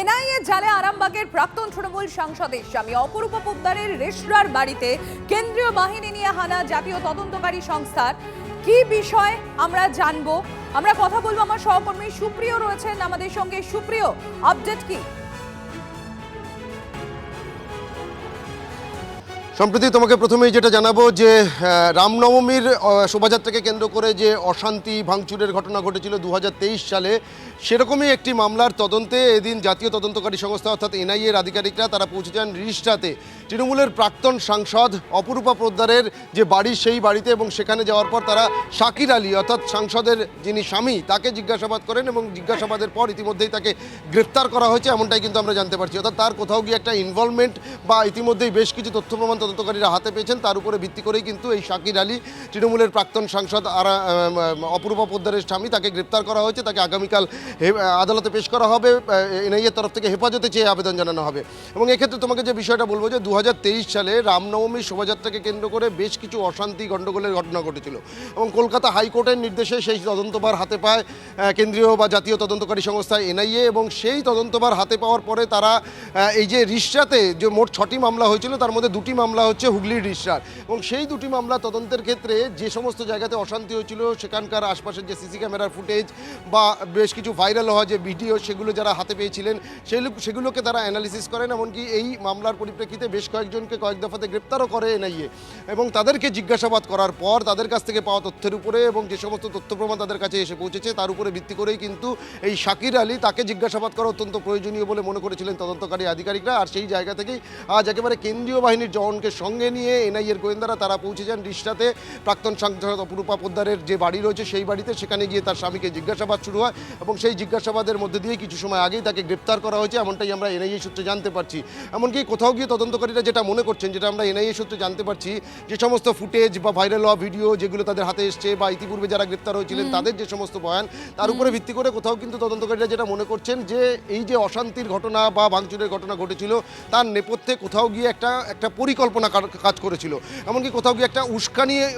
NIA জালে আরামবাগের প্রাক্তন তৃণমূল সাংসদের স্বামী অপরূপা পোদ্দারের রেশরার বাড়িতে কেন্দ্রীয় বাহিনী নিয়ে হানা জাতীয় তদন্তকারী সংস্থার। কি বিষয় আমরা জানবো, আমরা কথা বলবো। আমার সহকর্মী সুপ্রিয় রয়েছেন আমাদের সঙ্গে। সুপ্রিয়, আপডেট কি? সম্প্রতি তোমাকে প্রথমেই যেটা জানাবো যে রামনবমীর শোভাযাত্রাকে কেন্দ্র করে যে অশান্তি ভাঙচুরের ঘটনা ঘটেছিল 2023 সালে, সেরকমই একটি মামলার তদন্তে এদিন জাতীয় তদন্তকারী সংস্থা অর্থাৎ এনআইএর আধিকারিকরা তারা পৌঁছে যান রিষ্টাতে তৃণমূলের প্রাক্তন সাংসদ অপরূপা পোদ্দারের যে বাড়ি, সেই বাড়িতে। এবং সেখানে যাওয়ার পর তারা শাকির আলী অর্থাৎ সাংসদের যিনি স্বামী তাকে জিজ্ঞাসাবাদ করেন এবং জিজ্ঞাসাবাদের পর ইতিমধ্যেই তাকে গ্রেপ্তার করা হয়েছে, এমনটাই কিন্তু আমরা জানতে পারছি। অর্থাৎ তার কোথাও গিয়ে একটা ইনভলভমেন্ট বা ইতিমধ্যেই বেশ কিছু তথ্য প্রমাণ তদন্তকারীরা হাতে পেয়েছেন, তার উপরে ভিত্তি করেই কিন্তু এই শাকির আলী তৃণমূলের প্রাক্তন সাংসদ অপরূপা পোদ্দারের স্বামী তাকে গ্রেপ্তার করা হয়েছে। তাকে আগামীকাল আদালতে পেশ করা হবে, এনআইএর তরফ থেকে হেফাজতে চেয়ে আবেদন জানানো হবে। এবং এক্ষেত্রে তোমাকে যে বিষয়টা বলবো যে 2023 সালে রামনবমীর শোভাযাত্রাকে কেন্দ্র করে বেশ কিছু অশান্তি গণ্ডগোলের ঘটনা ঘটেছিল এবং কলকাতা হাইকোর্টের নির্দেশে সেই তদন্তভার হাতে পায় কেন্দ্রীয় বা জাতীয় তদন্তকারী সংস্থা এনআইএ। এবং সেই তদন্তভার হাতে পাওয়ার পরে তারা এই যে রিষ্টাতে যে মোট 6টি মামলা হয়েছিল তার মধ্যে 2টি মামলা হচ্ছে হুগলির রিষ্টার। এবং সেই 2টি মামলা তদন্তের ক্ষেত্রে যে সমস্ত জায়গাতে অশান্তি হয়েছিল সেখানকার আশপাশের যে সিসি ক্যামেরার ফুটেজ বা বেশ কিছু ভাইরাল হওয়া যে ভিডিও, সেগুলো যারা হাতে পেয়েছিলেন সেগুলোকে তারা অ্যানালিসিস করেন। এমনকি এই মামলার পরিপ্রেক্ষিতে বেশ কয়েকজনকে কয়েক দফাতে গ্রেপ্তারও করে এনআইএ। এবং তাদেরকে জিজ্ঞাসাবাদ করার পর তাদের কাছ থেকে পাওয়া তথ্যের উপরে এবং যে সমস্ত তথ্য প্রমাণ তাদের কাছে এসে পৌঁছেছে তার উপরে ভিত্তি করেই কিন্তু এই শাকির আলী তাকে জিজ্ঞাসাবাদ করা অত্যন্ত প্রয়োজনীয় বলে মনে করেছিলেন তদন্তকারী আধিকারিকরা। আর সেই জায়গা থেকেই আজ একেবারে কেন্দ্রীয় বাহিনীর জওয়ানকে সঙ্গে নিয়ে এনআইএর গোয়েন্দারা তারা পৌঁছে যান রিষ্টাতে প্রাক্তন সাংসদ অপরূপা পোদ্দারের যে বাড়ি রয়েছে সেই বাড়িতে। সেখানে গিয়ে তার স্বামীকে জিজ্ঞাসাবাদ শুরু হয় এবং সেই জিজ্ঞাসাবাদের মধ্যে দিয়ে কিছু সময় আগেই তাকে গ্রেপ্তার করা হয়েছে, এমনটাই আমরা এনআইএ সূত্রে জানতে পারছি। এমনকি কোথাও গিয়ে তদন্তকারীরা যেটা মনে করছেন, যেটা আমরা এনআইএ সূত্রে জানতে পারছি, যে সমস্ত ফুটেজ বা ভাইরাল হওয়া ভিডিও যেগুলো তাদের হাতে এসছে বা ইতিপূর্বে যারা গ্রেপ্তার হয়েছিলেন তাদের যে সমস্ত বয়ান, তার উপরে ভিত্তি করে কোথাও কিন্তু তদন্তকারীরা যেটা মনে করছেন যে এই যে অশান্তির ঘটনা বা ভাঙচুরের ঘটনা ঘটেছিল তার নেপথ্যে কোথাও গিয়ে একটা পরিকল্পনা কাজ করেছিল। এমনকি কোথাও গিয়ে একটা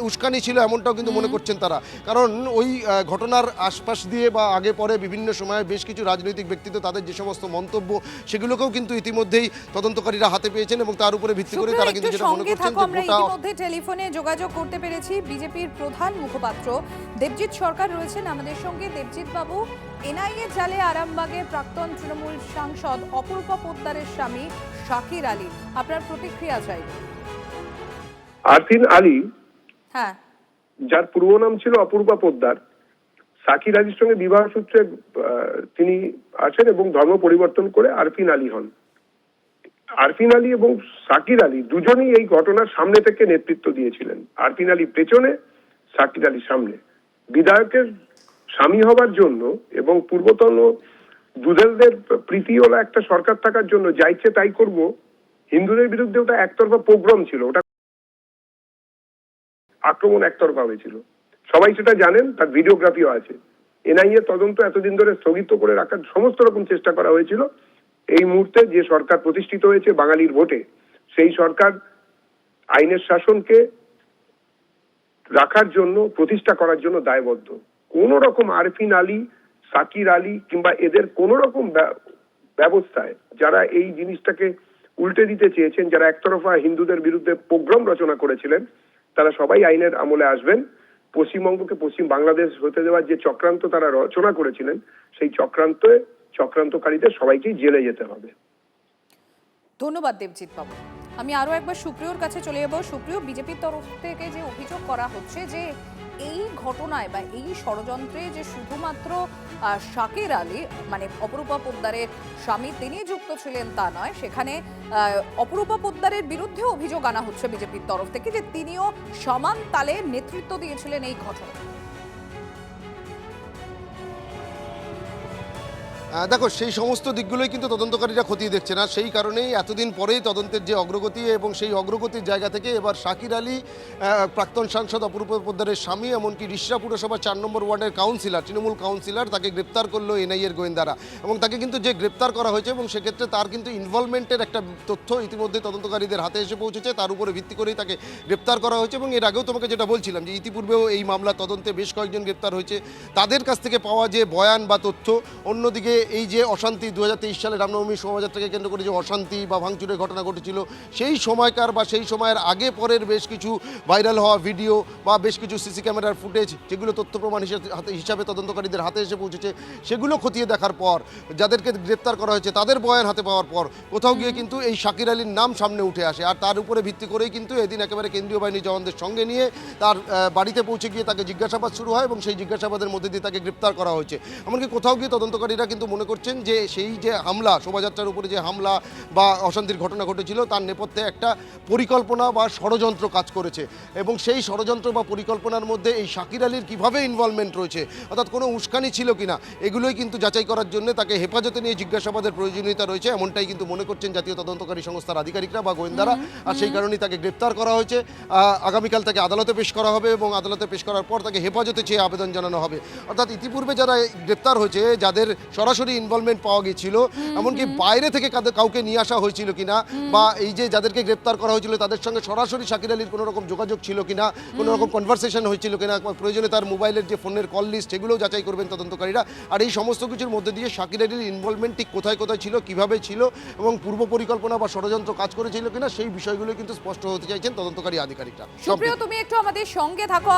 উস্কানি ছিল, এমনটাও কিন্তু মনে করছেন তারা। কারণ ওই ঘটনার আশপাশ দিয়ে বা আগে পরে বিভিন্ন সময়ে বেশ কিছু রাজনৈতিক ব্যক্তিত্ব তাদের যে সমস্ত মন্তব্য সেগুলোকেও কিন্তু ইতিমধ্যেই তদন্তকারীরা হাতে পেয়েছেন এবং তার উপরে ভিত্তি করে তারা কিন্তু যেটা মনে করছেন যে আমরা ইতিমধ্যে টেলিফোনে যোগাযোগ করতে পেরেছি বিজেপির প্রধান মুখপাত্র দেবজিৎ সরকার রয়েছেন আমাদের সঙ্গে। দেবজিৎ বাবু, এনআইএ জালে আরামবাগের প্রাক্তন তৃণমূল সাংসদ অপরূপা পোদ্দারের স্বামী শাকির আলী, আপনার প্রতিক্রিয়া চাইব। আরফিন আলী, হ্যাঁ, যার পূর্ব নাম ছিল অপরূপা পোদ্দার, শাকির আলীর সঙ্গে বিবাহ সূত্রে তিনি আছেন এবং ধর্ম পরিবর্তন করে আরফিন আলী হন। আরফিন আলী এবং শাকির আলী দুজনেই এই ঘটনার সামনে থেকে নেতৃত্ব দিয়েছিলেন। আরফিন আলী পেছনে, শাকির আলী সামনে। বিধায়কের স্বামী হবার জন্য এবং পূর্বতন দুধেলদের প্রীতিওয়ালা একটা সরকার থাকার জন্য যা ইচ্ছে তাই করব, হিন্দুদের বিরুদ্ধে ওটা একতরফা প্রোগ্রাম ছিল, ওটা আক্রমণ একতরফা হয়েছিল। সবাই সেটা জানেন, তার ভিডিওগ্রাফিও আছে। এনআইএ তদন্ত এতদিন ধরে স্থগিত করে রাখার সমস্ত রকম চেষ্টা করা হয়েছিল। এই মুহূর্তে যে সরকার প্রতিষ্ঠিত হয়েছে বাঙালির ভোটে, সেই সরকার আইনের শাসনকে রাখার জন্য, প্রতিষ্ঠা করার জন্য দায়বদ্ধ। কোন রকম আরফিন আলী, শাকির আলী কিংবা এদের কোন রকম ব্যবস্থায় যারা এই জিনিসটাকে উল্টে দিতে চেয়েছেন, যারা একতরফা হিন্দুদের বিরুদ্ধে প্রোগ্রাম রচনা করেছিলেন, তারা সবাই আইনের আমলে আসবেন। পশ্চিমবঙ্গকে পশ্চিম বাংলাদেশ হতে দেওয়ার যে চক্রান্ত তারা রচনা করেছিলেন, সেই চক্রান্তকারীদের সবাইকেই জেলে যেতে হবে। ধন্যবাদ দেবজিৎ বাবু। আমি আরো একবার সুপ্রিয়র কাছে চলে যাব। সুপ্রিয়, বিজেপির তরফ থেকে যে অভিযোগ করা হচ্ছে যে এই ঘটনায় বা এই ষড়যন্ত্রে যে শুধুমাত্র শাকির আলী মানে অপরূপা পোদ্দারের স্বামী তিনি যুক্ত ছিলেন তা নয়, সেখানে অপরূপা পোদ্দারের বিরুদ্ধে অভিযোগ আনা হচ্ছে বিজেপির তরফ থেকে যে তিনিও সমান তালে নেতৃত্ব দিয়েছিলেন এই ঘটনায়। দেখো, সেই সমস্ত দিকগুলোই কিন্তু তদন্তকারীরা খতিয়ে দেখছে না। সেই কারণেই এতদিন পরেই তদন্তের যে অগ্রগতি এবং সেই অগ্রগতির জায়গা থেকে এবার শাকির আলী প্রাক্তন সাংসদ অপরূপা পোদ্দারের স্বামী, এমনকি রিষ্টা পুরসভা 4 নম্বর ওয়ার্ডের কাউন্সিলর, তৃণমূল কাউন্সিলর, তাকে গ্রেপ্তার করলো এনআইএর গোয়েন্দারা। এবং তাকে কিন্তু যে গ্রেপ্তার করা হয়েছে এবং সেক্ষেত্রে তার কিন্তু ইনভলভমেন্টের একটা তথ্য ইতিমধ্যে তদন্তকারীদের হাতে এসে পৌঁছেছে, তার উপরে ভিত্তি করেই তাকে গ্রেপ্তার করা হয়েছে। এবং এর আগেও তোমাকে যেটা বলছিলাম যে ইতিপূর্বেও এই মামলা তদন্তে বেশ কয়েকজন গ্রেপ্তার হয়েছে, তাদের কাছ থেকে পাওয়া যে বয়ান বা তথ্য, অন্যদিকে এই যে অশান্তি 2023 সালে রামনবমী শোভাযাত্রাকে কেন্দ্র করে যে অশান্তি বা ভাঙচুরের ঘটনা ঘটেছিল, সেই সময়কার বা সেই সময়ের আগে পরের বেশ কিছু ভাইরাল হওয়া ভিডিও বা বেশ কিছু সিসি ক্যামেরার ফুটেজ, যেগুলো তথ্য প্রমাণ হিসাবে তদন্তকারীদের হাতে এসে পৌঁছেছে, সেগুলো খতিয়ে দেখার পর যাদেরকে গ্রেপ্তার করা হয়েছে তাদের বয়ান হাতে পাওয়ার পর কোথাও গিয়ে কিন্তু এই শাকির আলীর নাম সামনে উঠে আসে। আর তার উপরে ভিত্তি করেই কিন্তু এদিন একেবারে কেন্দ্রীয় বাহিনী জওয়ানদের সঙ্গে নিয়ে তার বাড়িতে পৌঁছে গিয়ে তাকে জিজ্ঞাসাবাদ শুরু হয় এবং সেই জিজ্ঞাসাবাদের মধ্যে দিয়ে তাকে গ্রেপ্তার করা হয়েছে। এমনকি কোথাও গিয়ে তদন্তকারীরা কিন্তু মনে করছেন যে সেই যে হামলা, শোভাযাত্রার উপরে যে হামলা বা অশান্তির ঘটনা ঘটেছিল, তার নেপথ্যে একটা পরিকল্পনা বা ষড়যন্ত্র কাজ করেছে এবং সেই ষড়যন্ত্র বা পরিকল্পনার মধ্যে এই শাকির আলীর কীভাবে ইনভলভমেন্ট রয়েছে, অর্থাৎ কোনো উস্কানি ছিল কিনা, এগুলোই কিন্তু যাচাই করার জন্য তাকে হেফাজতে নিয়ে জিজ্ঞাসাবাদের প্রয়োজনীয়তা রয়েছে, এমনটাই কিন্তু মনে করছেন জাতীয় তদন্তকারী সংস্থার আধিকারিকরা বা গোয়েন্দারা। আর সেই কারণেই তাকে গ্রেপ্তার করা হয়েছে। আগামীকাল তাকে আদালতে পেশ করা হবে এবং আদালতে পেশ করার পর তাকে হেফাজতে চেয়ে আবেদন জানানো হবে। অর্থাৎ ইতিপূর্বে যারা গ্রেপ্তার হয়েছে, যাদের সরাসরি ইনভলভমেন্ট পাওয়া গিয়েছিল, এমনকি বাইরে থেকে কাউকে নিয়ে আসা হয়েছিল কিনা, বা এই যে যাদেরকে গ্রেপ্তার করা হয়েছিল তাদের সঙ্গে সরাসরি শাকির আলীর কোনো রকম যোগাযোগ ছিল কিনা, কোনো রকম কনভারসেশন হয়েছিল কিনা, প্রয়োজনে তার মোবাইলের যে ফোনের কল লিস্ট, সেগুলোও যাচাই করবেন তদন্তকারীরা। আর এই সমস্ত কিছুর মধ্যে দিয়ে শাকির আলীর ইনভলভমেন্ট ঠিক কোথায় কোথায় ছিল, কিভাবে ছিল এবং পূর্ব পরিকল্পনা বা ষড়যন্ত্র কাজ করেছিল কিনা, সেই বিষয়গুলো কিন্তু স্পষ্ট হতে চাইছেন তদন্তকারী আধিকারিকরা। সুপ্রিয়, তুমি একটু আমাদের সঙ্গে থাকো।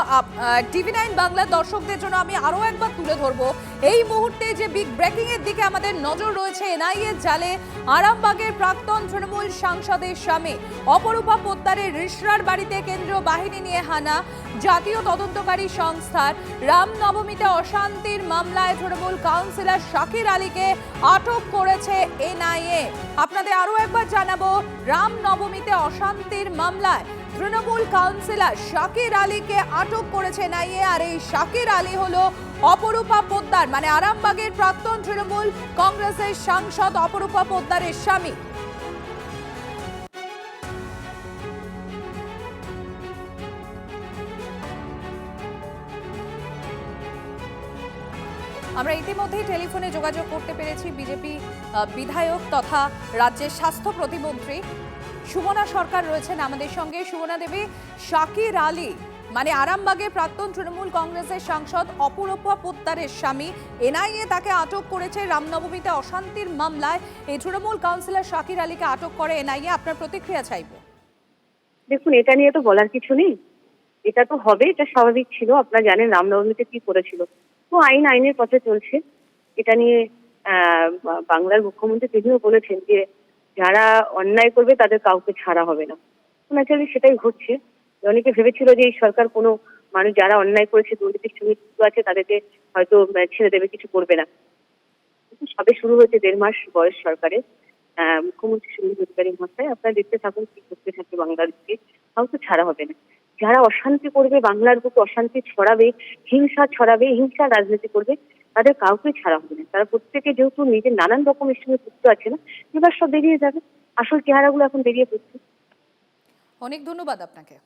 TV9 বাংলার দর্শকদের জন্য আমি আরো একবার তুলে ধরবো এই মুহূর্তে যে বিগ ব্রেকিং এর দিকে আমাদের নজর রয়েছে। এনআইএ জালে আরামবাগের প্রাক্তন তৃণমূল সাংসদের স্বামী অপরূপা পোদ্দারের রিশরার বাড়িতে কেন্দ্রীয় বাহিনী নিয়ে হানা। জাতীয় তদন্তকারী সংস্থার রামনবমীতে অশান্তির মামলায় তৃণমূল কাউন্সিলর শাকির আলীকে আটক করেছে এনআইএ। আপনাদের আরো একবার জানাবো, রামনবমীতে অশান্তির মামলায় তৃণমূল কাউন্সিলর শাকির আলীকে আটক করেছে এনআইএ। আর এই শাকির আলী হলো অপরূপা পোদ্দার, মানে আরামবাগের প্রাক্তন তৃণমূল কংগ্রেসের সাংসদ অপরূপা পোদ্দারের স্বামী। আমরা ইতিমধ্যেই টেলিফোনে যোগাযোগ করতে পেরেছি বিজেপি বিধায়ক তথা রাজ্যের স্বাস্থ্য প্রতিমন্ত্রী সুমনা সরকার রয়েছেন আমাদের সঙ্গে। সুমনা দেবী, শাকির আলী মানে আরামবাগের প্রাক্তন তৃণমূল কংগ্রেসের সাংসদ অপরূপা পোদ্দারের স্বামী, এনআইএ তাকে আটক করেছে রামনবমীতে অশান্তির মামলায়। এই তৃণমূল কাউন্সিলর শাকির আলীকে আটক করে এনআইএ, আপনার প্রতিক্রিয়া চাইব। দেখুন, এটা নিয়ে তো বলার কিছু নেই, এটা তো হবে, এটা স্বাভাবিক ছিল। আপনারা জানেন রামনবমীতে কি করেছিল, তো আইনের পথে চলছে। এটা নিয়ে বাংলার মুখ্যমন্ত্রী তিনিও বলেছেন যে যারা অন্যায় করবে তাদের কাউকে ছাড়া হবে না। ন্যাচারালি সেটাই ঘটছে। অনেকে ভেবেছিল যে এই সরকার কোনো মানুষ যারা অন্যায় করেছে, দুর্নীতির সঙ্গে যুক্ত আছে, তাদেরকে হয়তো ছেড়ে দেবে, কিছু করবে না। কিন্তু সবে শুরু হয়েছে 1.5 মাস বয়স সরকারের। মুখ্যমন্ত্রী শুভেন্দু অধিকারী মহাশয়, আপনারা দেখতে থাকুন কি করতে থাকে বাংলাদেশকে, কাউকে ছাড়া হবে না। যারা অশান্তি করবে, বাংলার বুকে অশান্তি ছড়াবে, হিংসার রাজনীতি করবে, তাদের কাউকে ছাড়া হবে না। তারা প্রত্যেকে যেহেতু নিজের নানান রকমের সঙ্গে যুক্ত আছে না, এবার সব বেরিয়ে যাবে, আসল চেহারাগুলো এখন বেরিয়ে পড়ছে। অনেক ধন্যবাদ আপনাকে।